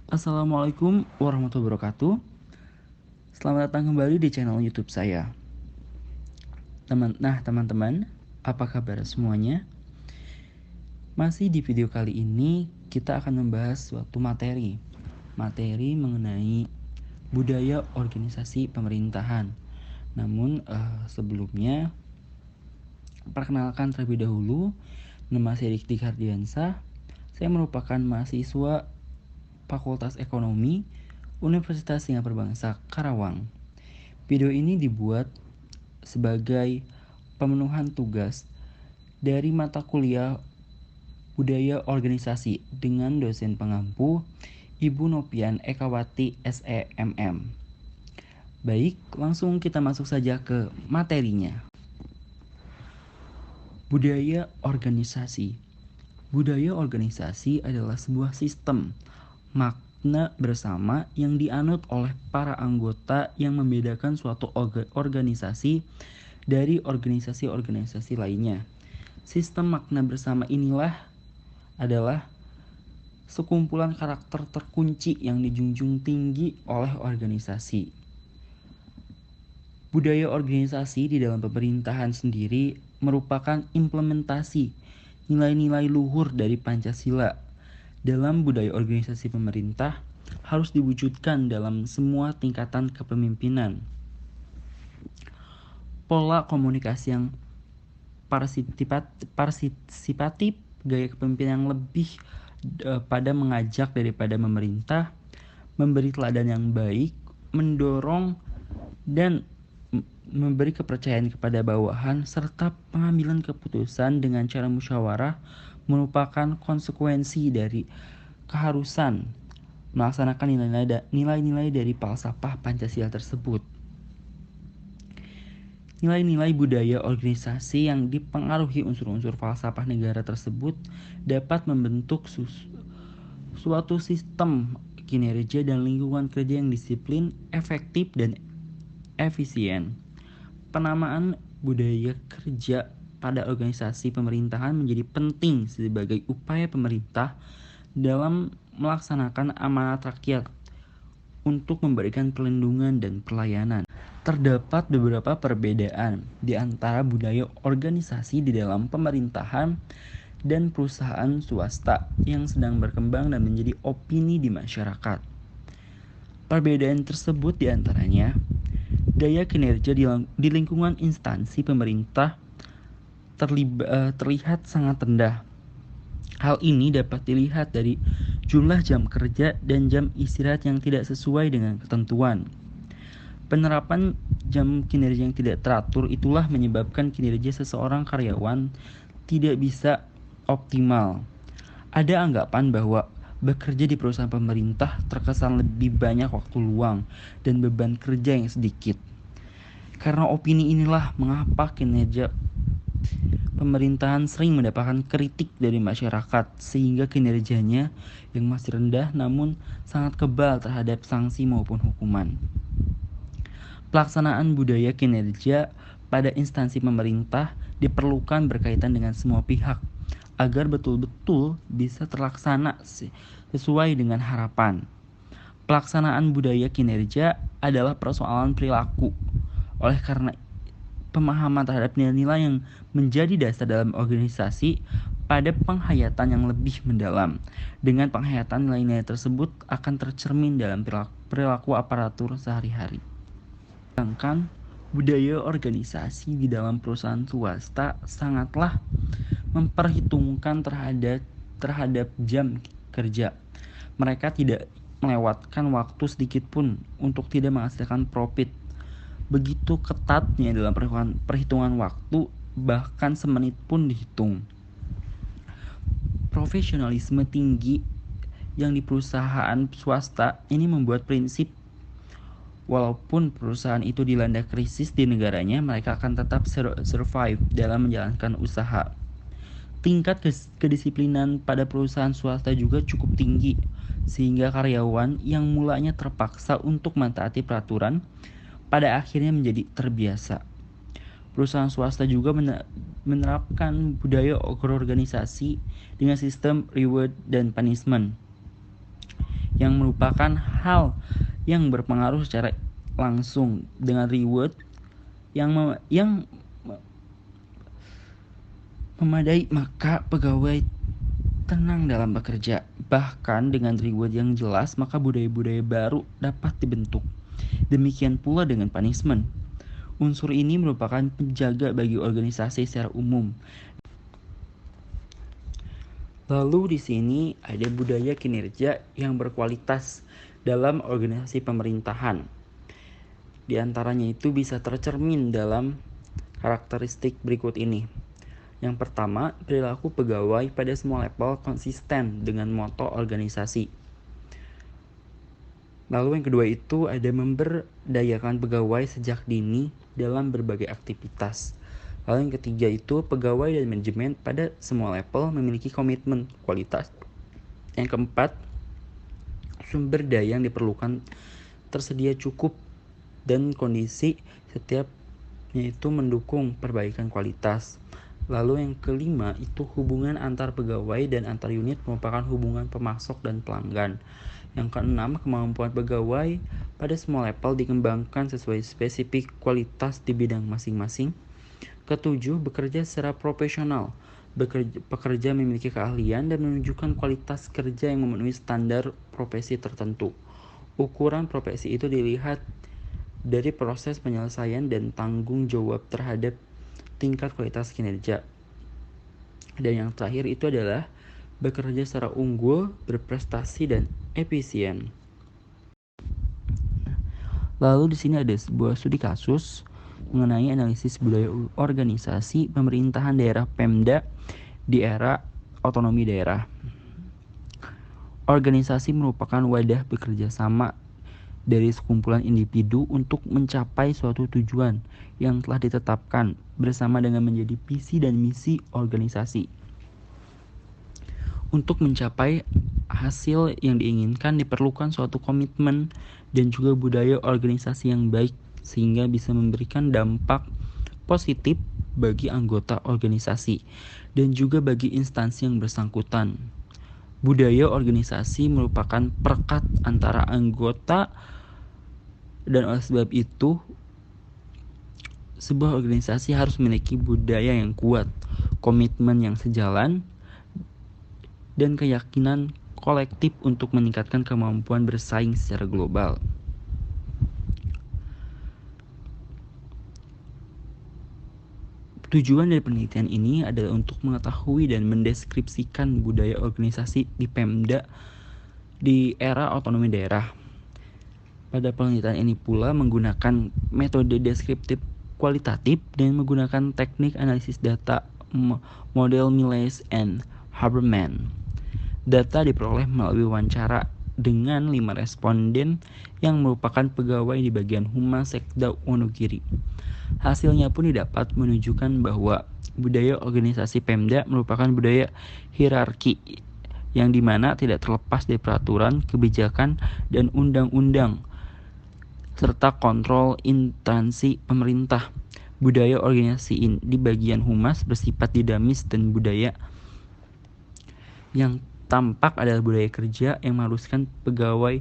Assalamualaikum warahmatullahi wabarakatuh. Selamat datang kembali di channel YouTube saya. Teman-teman, apa kabar semuanya? Masih di video kali ini kita akan membahas suatu materi mengenai budaya organisasi pemerintahan. Namun sebelumnya perkenalkan terlebih dahulu, nama saya Dikti Kardiansa. Saya merupakan mahasiswa Fakultas Ekonomi Universitas Singapura Bangsa Karawang. Video ini dibuat sebagai pemenuhan tugas dari mata kuliah Budaya Organisasi dengan dosen pengampu Ibu Nopian Ekawati SEMM. Baik, langsung kita masuk saja ke materinya. Budaya organisasi. Budaya organisasi adalah sebuah sistem makna bersama yang dianut oleh para anggota yang membedakan suatu organisasi dari organisasi-organisasi lainnya. Sistem makna bersama inilah adalah sekumpulan karakter terkunci yang dijunjung tinggi oleh organisasi. Budaya organisasi di dalam pemerintahan sendiri merupakan implementasi nilai-nilai luhur dari Pancasila. Dalam budaya organisasi pemerintah harus diwujudkan dalam semua tingkatan kepemimpinan. Pola komunikasi yang partisipatif, gaya kepemimpinan yang lebih pada mengajak daripada memerintah, memberi teladan yang baik, mendorong dan memberi kepercayaan kepada bawahan, serta pengambilan keputusan dengan cara musyawarah merupakan konsekuensi dari keharusan melaksanakan nilai-nilai dari falsafah Pancasila tersebut. Nilai-nilai budaya organisasi yang dipengaruhi unsur-unsur falsafah negara tersebut dapat membentuk suatu sistem kinerja dan lingkungan kerja yang disiplin, efektif, dan efisien. Penamaan budaya kerja pada organisasi pemerintahan menjadi penting sebagai upaya pemerintah dalam melaksanakan amanat rakyat untuk memberikan perlindungan dan pelayanan. Terdapat beberapa perbedaan di antara budaya organisasi di dalam pemerintahan dan perusahaan swasta yang sedang berkembang dan menjadi opini di masyarakat. Perbedaan tersebut diantaranya daya kinerja di lingkungan instansi pemerintah terlihat sangat rendah. Hal ini dapat dilihat dari jumlah jam kerja dan jam istirahat yang tidak sesuai dengan ketentuan. Penerapan jam kinerja yang tidak teratur itulah menyebabkan kinerja seseorang karyawan tidak bisa optimal. Ada anggapan bahwa bekerja di perusahaan pemerintah terkesan lebih banyak waktu luang dan beban kerja yang sedikit. Karena opini inilah mengapa kinerja pemerintahan sering mendapatkan kritik dari masyarakat sehingga kinerjanya yang masih rendah namun sangat kebal terhadap sanksi maupun hukuman. Pelaksanaan budaya kinerja pada instansi pemerintah diperlukan berkaitan dengan semua pihak agar betul-betul bisa terlaksana sesuai dengan harapan. Pelaksanaan budaya kinerja adalah persoalan perilaku. Oleh karena pemahaman terhadap nilai-nilai yang menjadi dasar dalam organisasi pada penghayatan yang lebih mendalam. Dengan penghayatan nilai-nilai tersebut akan tercermin dalam perilaku aparatur sehari-hari. Sedangkan budaya organisasi di dalam perusahaan swasta sangatlah memperhitungkan terhadap jam kerja. Mereka tidak melewatkan waktu sedikit pun untuk tidak menghasilkan profit. Begitu ketatnya dalam perhitungan waktu, bahkan semenit pun dihitung. Profesionalisme tinggi yang di perusahaan swasta ini membuat prinsip walaupun perusahaan itu dilanda krisis di negaranya, mereka akan tetap survive dalam menjalankan usaha. Tingkat kedisiplinan pada perusahaan swasta juga cukup tinggi, sehingga karyawan yang mulanya terpaksa untuk mentaati peraturan, pada akhirnya menjadi terbiasa. Perusahaan swasta juga menerapkan budaya organisasi dengan sistem reward dan punishment yang merupakan hal yang berpengaruh secara langsung dengan reward yang memadai, maka pegawai tenang dalam bekerja. Bahkan dengan reward yang jelas, maka budaya-budaya baru dapat dibentuk. Demikian pula dengan punishment. Unsur ini merupakan penjaga bagi organisasi secara umum. Lalu di sini ada budaya kinerja yang berkualitas dalam organisasi pemerintahan. Di antaranya itu bisa tercermin dalam karakteristik berikut ini. Yang pertama, perilaku pegawai pada semua level konsisten dengan moto organisasi. Lalu yang kedua itu ada memberdayakan pegawai sejak dini dalam berbagai aktivitas. Lalu yang ketiga itu pegawai dan manajemen pada semua level memiliki komitmen kualitas. Yang keempat, sumber daya yang diperlukan tersedia cukup dan kondisi setiapnya itu mendukung perbaikan kualitas. Lalu yang kelima itu hubungan antar pegawai dan antar unit merupakan hubungan pemasok dan pelanggan. Yang keenam, kemampuan pegawai pada semua level dikembangkan sesuai spesifik kualitas di bidang masing-masing. Ketujuh, bekerja secara profesional. Pekerja memiliki keahlian dan menunjukkan kualitas kerja yang memenuhi standar profesi tertentu. Ukuran profesi itu dilihat dari proses penyelesaian dan tanggung jawab terhadap tingkat kualitas kinerja. Dan yang terakhir itu adalah bekerja secara unggul, berprestasi, dan efisien. Lalu di sini ada sebuah studi kasus mengenai analisis budaya organisasi pemerintahan daerah Pemda di era otonomi daerah. Organisasi merupakan wadah bekerja sama dari sekumpulan individu untuk mencapai suatu tujuan yang telah ditetapkan bersama dengan menjadi visi dan misi organisasi. Untuk mencapai hasil yang diinginkan diperlukan suatu komitmen dan juga budaya organisasi yang baik sehingga bisa memberikan dampak positif bagi anggota organisasi dan juga bagi instansi yang bersangkutan. Budaya organisasi merupakan perekat antara anggota dan oleh sebab itu sebuah organisasi harus memiliki budaya yang kuat, komitmen yang sejalan, dan keyakinan kolektif untuk meningkatkan kemampuan bersaing secara global. Tujuan dari penelitian ini adalah untuk mengetahui dan mendeskripsikan budaya organisasi di Pemda di era otonomi daerah. Pada penelitian ini pula menggunakan metode deskriptif kualitatif dan menggunakan teknik analisis data model Miles and Haberman. Data diperoleh melalui wawancara dengan 5 responden yang merupakan pegawai di bagian Humas Sekda Wonogiri. Hasilnya pun didapat menunjukkan bahwa budaya organisasi Pemda merupakan budaya hierarki yang dimana tidak terlepas dari peraturan, kebijakan, dan undang-undang serta kontrol instansi pemerintah. Budaya organisasi di bagian humas bersifat dinamis dan budaya yang tampak adalah budaya kerja yang mengharuskan pegawai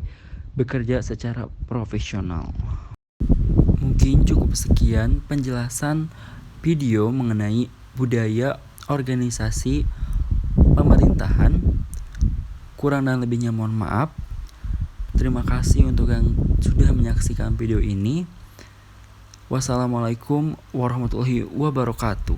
bekerja secara profesional. Mungkin cukup sekian penjelasan video mengenai budaya organisasi pemerintahan. Kurang dan lebihnya mohon maaf. Terima kasih untuk yang sudah menyaksikan video ini. Wassalamualaikum warahmatullahi wabarakatuh.